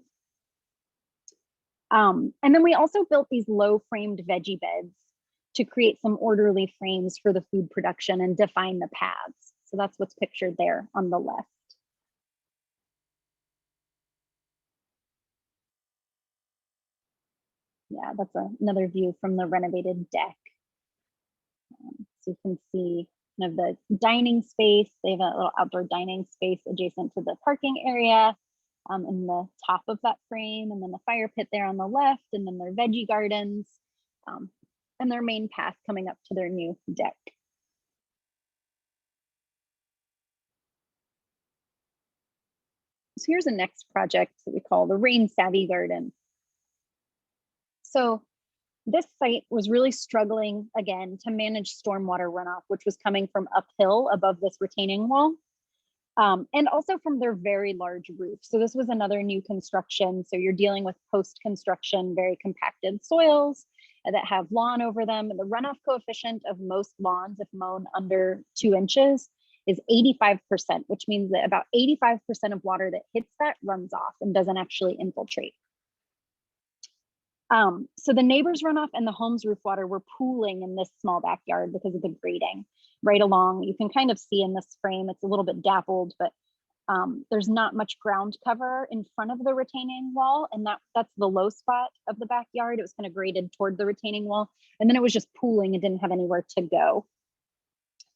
Speaker 2: And then we also built these low framed veggie beds to create some orderly frames for the food production and define the paths. So that's what's pictured there on the left. Yeah, that's another view from the renovated deck. So you can see kind of the dining space. They have a little outdoor dining space adjacent to the parking area in the top of that frame, and then the fire pit there on the left, and then their veggie gardens, and their main path coming up to their new deck. So here's the next project that we call the Rain Savvy Garden. So this site was really struggling again to manage stormwater runoff, which was coming from uphill above this retaining wall, and also from their very large roof. So this was another new construction. So you're dealing with post-construction, very compacted soils that have lawn over them. And the runoff coefficient of most lawns, if mown under 2 inches, is 85%, which means that about 85% of water that hits that runs off and doesn't actually infiltrate. So the neighbors' runoff and the home's roof water were pooling in this small backyard because of the grading right along. You can kind of see in this frame, it's a little bit dappled, but there's not much ground cover in front of the retaining wall. And that's the low spot of the backyard. It was kind of graded toward the retaining wall. And then it was just pooling and didn't have anywhere to go.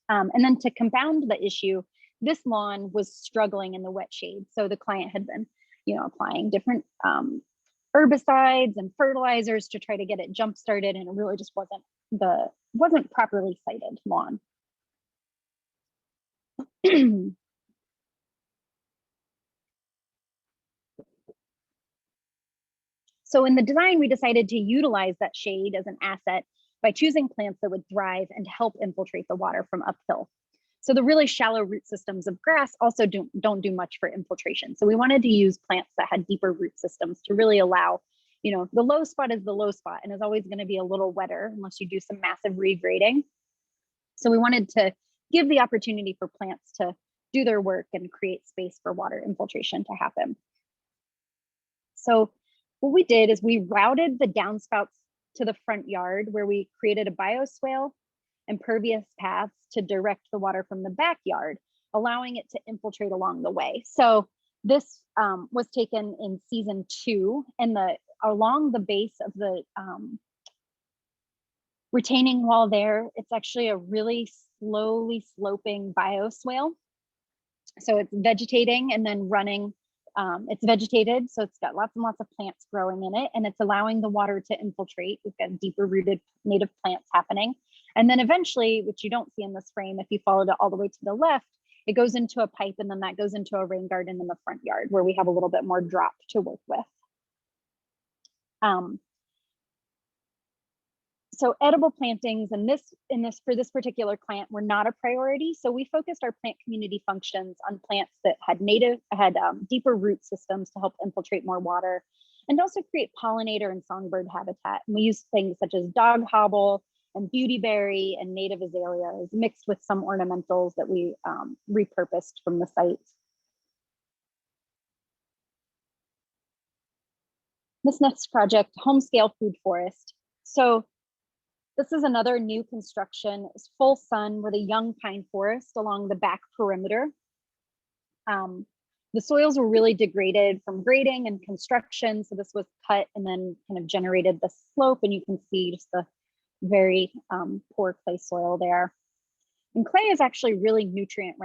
Speaker 2: And then to compound the issue, this lawn was struggling in the wet shade. So the client had been, applying different herbicides and fertilizers to try to get it jump started, and it really just wasn't properly sited lawn. So in the design, we decided to utilize that shade as an asset by choosing plants that would thrive and help infiltrate the water from uphill. So the really shallow root systems of grass also don't do much for infiltration. So we wanted to use plants that had deeper root systems to really allow, the low spot is the low spot and is always going to be a little wetter unless you do some massive regrading. So we wanted to give the opportunity for plants to do their work and create space for water infiltration to happen. So what we did is we routed the downspouts to the front yard, where we created a bioswale and pervious paths to direct the water from the backyard, allowing it to infiltrate along the way. So this was taken in season 2, and along the base of the retaining wall there, it's actually a really slowly sloping bioswale. So it's vegetating and then running. It's vegetated, so it's got lots and lots of plants growing in it, and it's allowing the water to infiltrate. We've got deeper rooted native plants happening. And then eventually, which you don't see in this frame, if you followed it all the way to the left, it goes into a pipe, and then that goes into a rain garden in the front yard where we have a little bit more drop to work with. So edible plantings for this particular plant were not a priority. So we focused our plant community functions on plants that had deeper root systems to help infiltrate more water, and also create pollinator and songbird habitat. And we used things such as dog hobble and beautyberry and native azaleas mixed with some ornamentals that we repurposed from the site. This next project, home scale food forest. So this is another new construction. It's full sun with a young pine forest along the back perimeter. The soils were really degraded from grading and construction. So this was cut and then kind of generated the slope, and you can see just the very poor clay soil there. And clay is actually really nutrient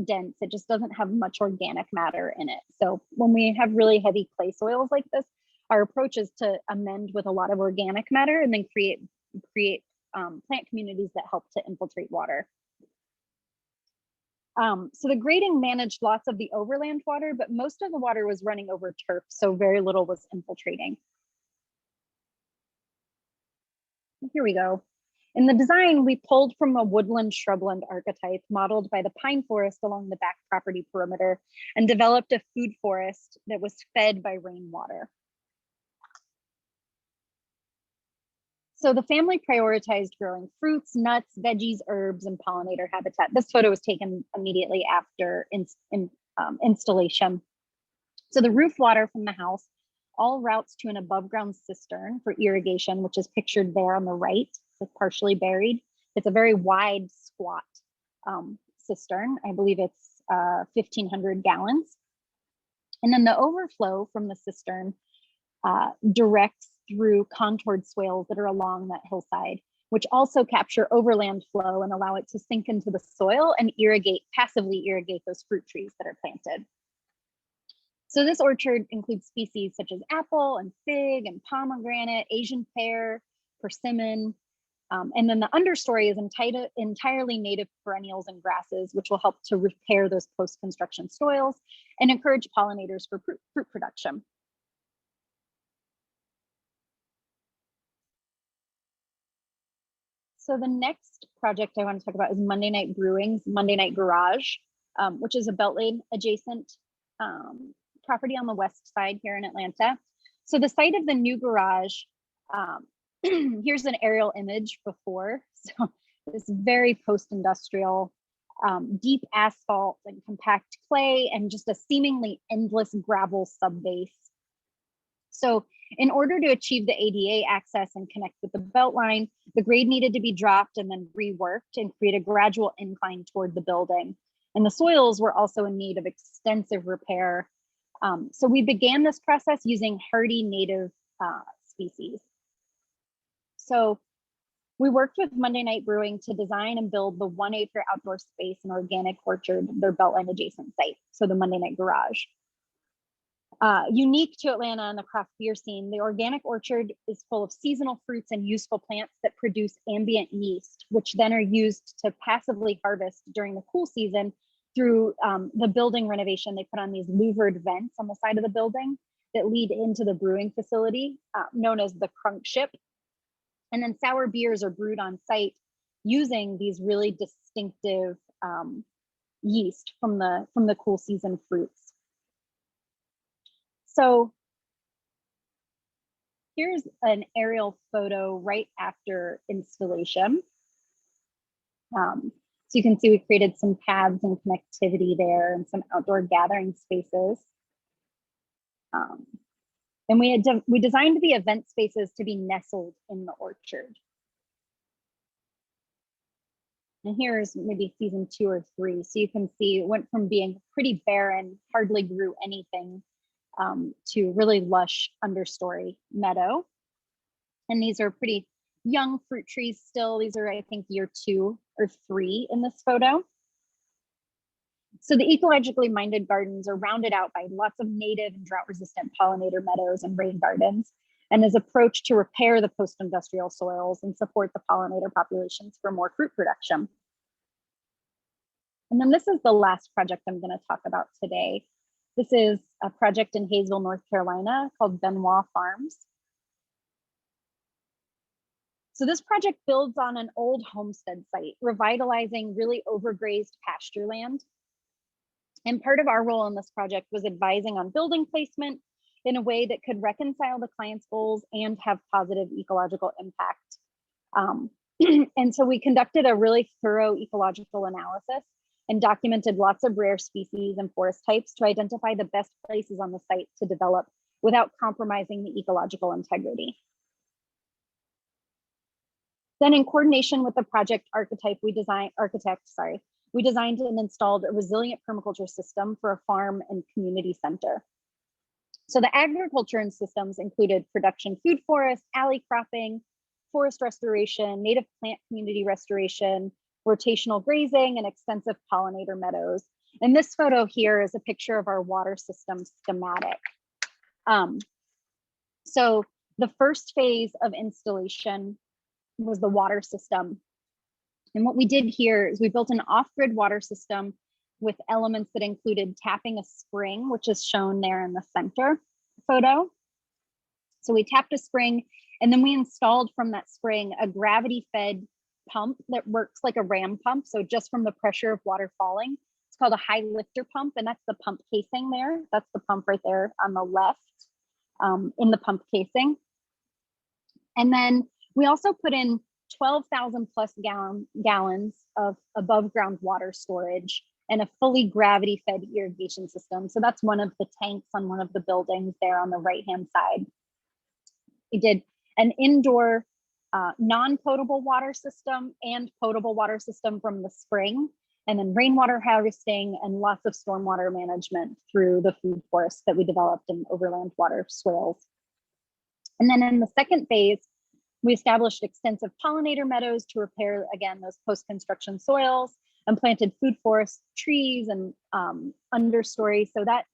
Speaker 2: dense. It just doesn't have much organic matter in it. So when we have really heavy clay soils like this, our approach is to amend with a lot of organic matter and then create plant communities that help to infiltrate water. So the grading managed lots of the overland water, but most of the water was running over turf, so very little was infiltrating. Here we go. In the design, we pulled from a woodland shrubland archetype modeled by the pine forest along the back property perimeter and developed a food forest that was fed by rainwater. So the family prioritized growing fruits, nuts, veggies, herbs, and pollinator habitat. This photo was taken immediately after installation. So the roof water from the house all routes to an above ground cistern for irrigation, which is pictured there on the right. It's partially buried. It's a very wide, squat cistern. I believe it's 1,500 gallons. And then the overflow from the cistern directs through contoured swales that are along that hillside, which also capture overland flow and allow it to sink into the soil and passively irrigate those fruit trees that are planted. So this orchard includes species such as apple and fig and pomegranate, Asian pear, persimmon, and then the understory is entirely native perennials and grasses, which will help to repair those post-construction soils and encourage pollinators for fruit production. So the next project I want to talk about is Monday Night Brewing's Monday Night Garage, which is a Beltline adjacent property on the west side here in Atlanta. So the site of the new garage, here's an aerial image before. So this very post-industrial, deep asphalt and compact clay and just a seemingly endless gravel subbase. So in order to achieve the ADA access and connect with the Beltline, the grade needed to be dropped and then reworked and create a gradual incline toward the building. And the soils were also in need of extensive repair. So we began this process using hardy native species. So we worked with Monday Night Brewing to design and build the 1 acre outdoor space and organic orchard, their Beltline adjacent site. So the Monday Night Garage. Unique to Atlanta and the craft beer scene, the organic orchard is full of seasonal fruits and useful plants that produce ambient yeast, which then are used to passively harvest during the cool season through the building renovation. They put on these louvered vents on the side of the building that lead into the brewing facility known as the crunk ship. And then sour beers are brewed on site using these really distinctive yeast from the cool season fruits. So here's an aerial photo right after installation. So you can see we created some paths and connectivity there and some outdoor gathering spaces. And we designed the event spaces to be nestled in the orchard. And here's maybe season 2 or 3. So you can see it went from being pretty barren, hardly grew anything, to really lush understory meadow. And these are pretty young fruit trees still. These are, I think, year 2 or 3 in this photo. So the ecologically minded gardens are rounded out by lots of native and drought-resistant pollinator meadows and rain gardens, and is approach to repair the post-industrial soils and support the pollinator populations for more fruit production. And then this is the last project I'm going to talk about today. This is a project in Hayesville, North Carolina called Benoit Farms. So this project builds on an old homestead site, revitalizing really overgrazed pasture land. And part of our role in this project was advising on building placement in a way that could reconcile the client's goals and have positive ecological impact. And so we conducted a really thorough ecological analysis and documented lots of rare species and forest types to identify the best places on the site to develop without compromising the ecological integrity. Then in coordination with the project architect, we designed and installed a resilient permaculture system for a farm and community center. So the agriculture and systems included production food forest, alley cropping, forest restoration, native plant community restoration, rotational grazing, and extensive pollinator meadows. And this photo here is a picture of our water system schematic. So the first phase of installation was the water system. And what we did here is we built an off-grid water system with elements that included tapping a spring, which is shown there in the center photo. So we tapped a spring, and then we installed from that spring a gravity-fed pump that works like a ram pump. So just from the pressure of water falling, it's called a high lifter pump, and that's the pump casing there. That's the pump right there on the left in the pump casing. And then we also put in 12,000 plus gallons of above ground water storage and a fully gravity fed irrigation system. So that's one of the tanks on one of the buildings there on the right-hand side. We did an indoor non-potable water system and potable water system from the spring, and then rainwater harvesting and lots of stormwater management through the food forest that we developed in overland water swales. And then in the second phase, we established extensive pollinator meadows to repair, again, those post-construction soils, and planted food forest trees and understory. So that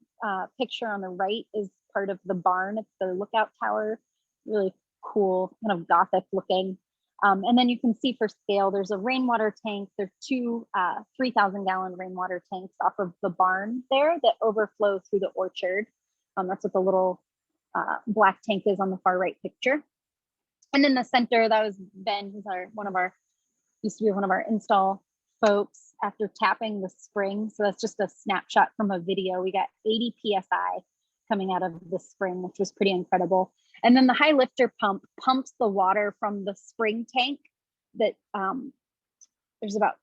Speaker 2: picture on the right is part of the barn. It's the lookout tower, really cool, kind of Gothic looking. And then you can see for scale, there's a rainwater tank. There's two 3,000 gallon rainwater tanks off of the barn there that overflow through the orchard. That's what the little black tank is on the far right picture. And in the center, that was Ben, who's used to be one of our install folks after tapping the spring. So that's just a snapshot from a video. We got 80 PSI coming out of the spring, which was pretty incredible. And then the high lifter pump pumps the water from the spring tank that there's about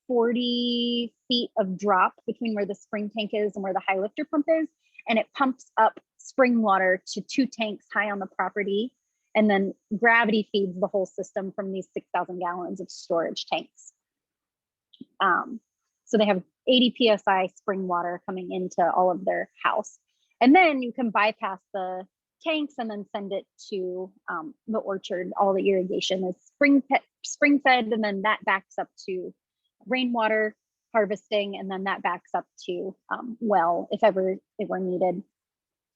Speaker 2: 40 feet of drop between where the spring tank is and where the high lifter pump is. And it pumps up spring water to 2 tanks high on the property. And then gravity feeds the whole system from these 6,000 gallons of storage tanks. So they have 80 PSI spring water coming into all of their house. And then you can bypass the tanks and then send it to the orchard. All the irrigation is spring fed, and then that backs up to rainwater harvesting, and then that backs up to well, if ever it were needed.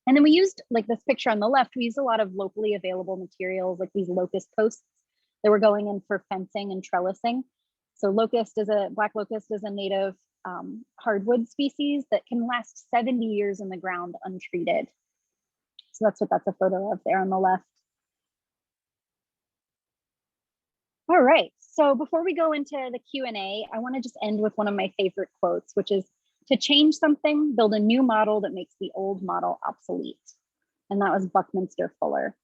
Speaker 2: And then we used, like this picture on the left, we used a lot of locally available materials, like these locust posts that were going in for fencing and trellising. So black locust is a native hardwood species that can last 70 years in the ground untreated. So that's a photo of there on the left. All right, so before we go into the Q&A, I want to just end with one of my favorite quotes, which is, "To change something, build a new model that makes the old model obsolete." And that was Buckminster Fuller.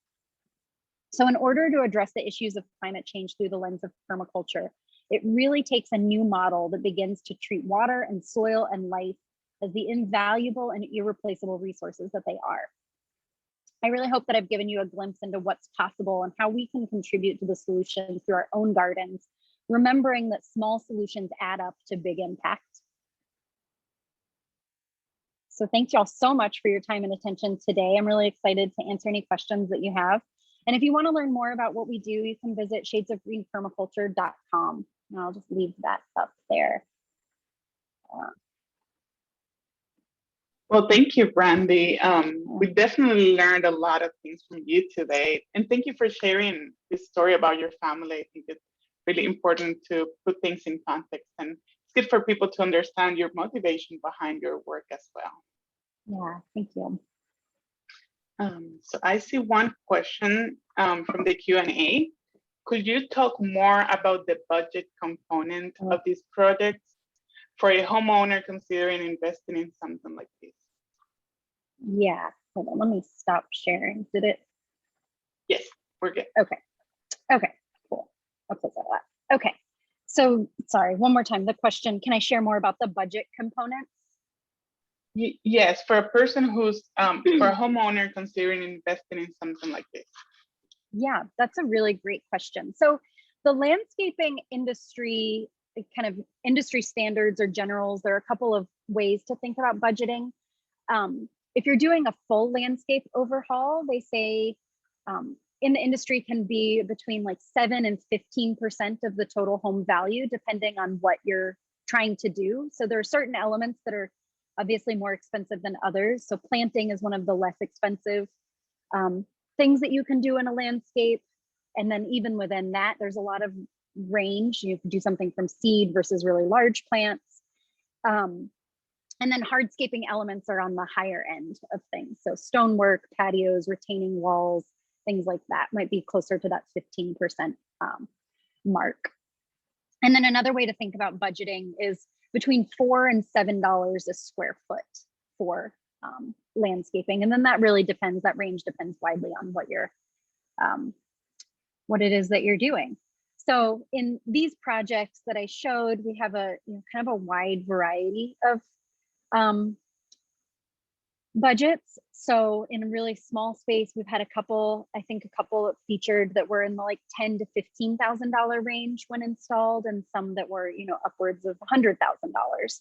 Speaker 2: So in order to address the issues of climate change through the lens of permaculture, it really takes a new model that begins to treat water and soil and life as the invaluable and irreplaceable resources that they are. I really hope that I've given you a glimpse into what's possible and how we can contribute to the solution through our own gardens, remembering that small solutions add up to big impact. So thank you all so much for your time and attention today. I'm really excited to answer any questions that you have. And if you want to learn more about what we do, you can visit shadesofgreenpermaculture.com. And I'll just leave that up there.
Speaker 1: Well, thank you, Brandy. We definitely learned a lot of things from you today. And thank you for sharing this story about your family. I think it's really important to put things in context, and it's good for people to understand your motivation behind your work as well.
Speaker 2: Yeah, thank you.
Speaker 1: So I see one question from the Q&A. Could you talk more about the budget component of these projects for a homeowner considering investing in something like this?
Speaker 2: Yeah, hold on, let me stop sharing. Did it?
Speaker 1: Yes, we're good.
Speaker 2: Okay, cool. I'll close that out. Okay, so sorry, one more time. The question, can I share more about the budget components?
Speaker 1: Yes, for a person who's, for a homeowner considering investing in something like this.
Speaker 2: Yeah, that's a really great question. So the landscaping industry, kind of industry standards or generals, there are a couple of ways to think about budgeting. If you're doing a full landscape overhaul, they say in the industry can be between like 7 and 15% of the total home value, depending on what you're trying to do. So there are certain elements that are obviously more expensive than others. So planting is one of the less expensive things that you can do in a landscape. And then even within that, there's a lot of range. You can do something from seed versus really large plants. And then hardscaping elements are on the higher end of things. So stonework, patios, retaining walls, things like that might be closer to that 15% mark. And then another way to think about budgeting is between $4 and $7 a square foot for landscaping. And then that really depends, that range depends widely on what you're, what it is that you're doing. So in these projects that I showed, we have a kind of a wide variety of budgets. So in a really small space, we've had a couple, I think a couple featured that were in the like $10,000 to $15,000 range when installed, and some that were, upwards of $100,000.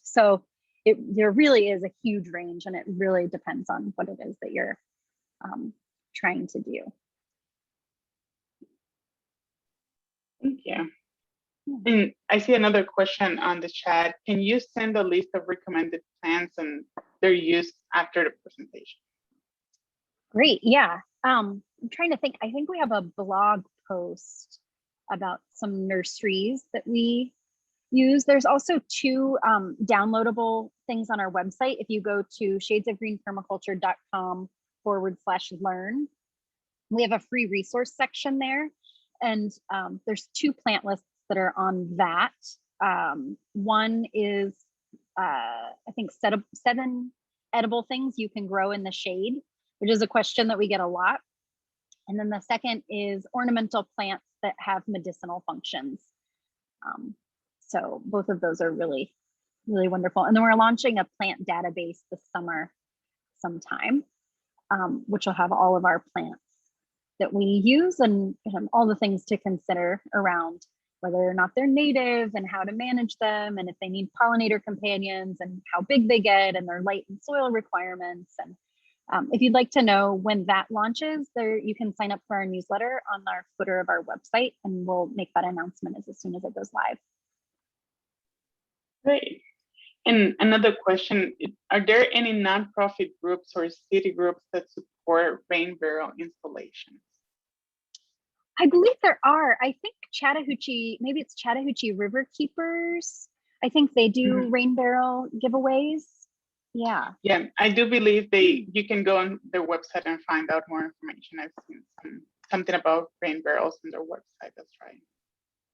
Speaker 2: So there really is a huge range, and it really depends on what it is that you're trying to do.
Speaker 1: Thank you. And I see another question on the chat. Can you send a list of recommended plants and their use after the presentation?
Speaker 2: Great, yeah. I'm trying to think, I think we have a blog post about some nurseries that we use. There's also two downloadable things on our website. If you go to shadesofgreenpermaculture.com/learn, we have a free resource section there. And there's two plant lists that are on that. One is, I think, 7 edible things you can grow in the shade, which is a question that we get a lot. And then the second is ornamental plants that have medicinal functions. So both of those are really, really wonderful. And then we're launching a plant database this summer sometime, which will have all of our plants that we use and all the things to consider around whether or not they're native and how to manage them, and if they need pollinator companions and how big they get and their light and soil requirements. And if you'd like to know when that launches, you can sign up for our newsletter on our footer of our website, and we'll make that announcement as soon as it goes live.
Speaker 1: Great. And another question, are there any nonprofit groups or city groups that support rain barrel installations?
Speaker 2: I believe there are. I think Chattahoochee, maybe it's Chattahoochee River Keepers. I think they do rain barrel giveaways. Yeah.
Speaker 1: Yeah, I do believe you can go on their website and find out more information. I've seen something about rain barrels on their website. That's right.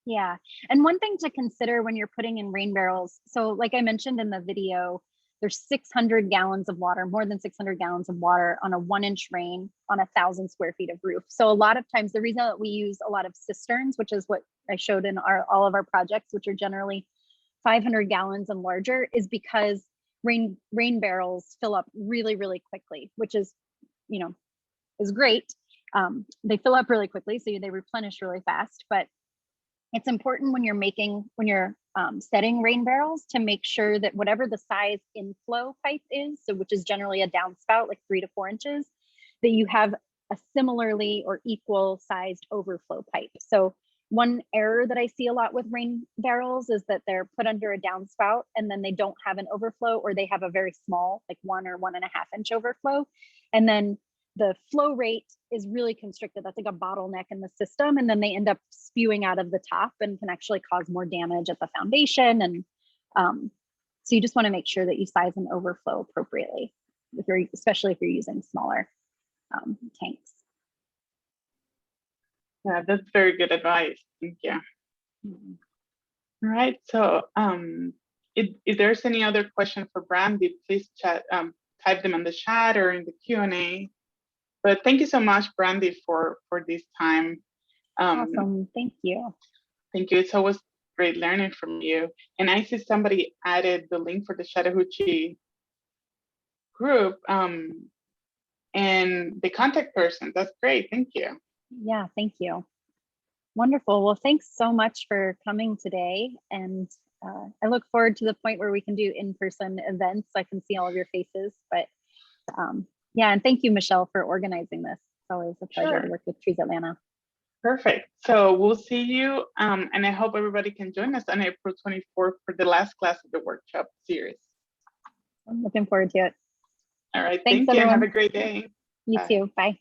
Speaker 2: Yeah. And one thing to consider when you're putting in rain barrels, so like I mentioned in the video, there's 600 gallons of water, more than 600 gallons of water on a 1-inch rain on 1,000 square feet of roof. So a lot of times the reason that we use a lot of cisterns, which is what I showed in all of our projects, which are generally 500 gallons and larger, is because rain barrels fill up really, really quickly, which is, is great. They fill up really quickly, so they replenish really fast. But it's important when you're setting rain barrels to make sure that whatever the size inflow pipe is, so which is generally a downspout, like 3 to 4 inches, that you have a similarly or equal sized overflow pipe. So one error that I see a lot with rain barrels is that they're put under a downspout and then they don't have an overflow, or they have a very small, like 1 or 1.5 inch overflow. And then the flow rate is really constricted. That's like a bottleneck in the system. And then they end up spewing out of the top and can actually cause more damage at the foundation. And so you just want to make sure that you size an overflow appropriately, especially if you're using smaller tanks.
Speaker 1: Yeah, that's very good advice. Thank you. All right. So if there's any other question for Brandy, please type them in the chat or in the Q&A. But thank you so much, Brandy, for this time.
Speaker 2: Awesome. Thank you.
Speaker 1: Thank you. It's always great learning from you. And I see somebody added the link for the Chattahoochee group and the contact person. That's great. Thank you.
Speaker 2: Yeah, thank you. Wonderful. Well, thanks so much for coming today. And I look forward to the point where we can do in-person events so I can see all of your faces. But yeah, and thank you, Michelle, for organizing this. It's always a pleasure to work with Trees Atlanta.
Speaker 1: Perfect. So we'll see you, and I hope everybody can join us on April 24th for the last class of the workshop series.
Speaker 2: I'm looking forward to it.
Speaker 1: All right.
Speaker 2: Thanks,
Speaker 1: Thank you.
Speaker 2: everyone.
Speaker 1: Have a great day.
Speaker 2: You too. Bye.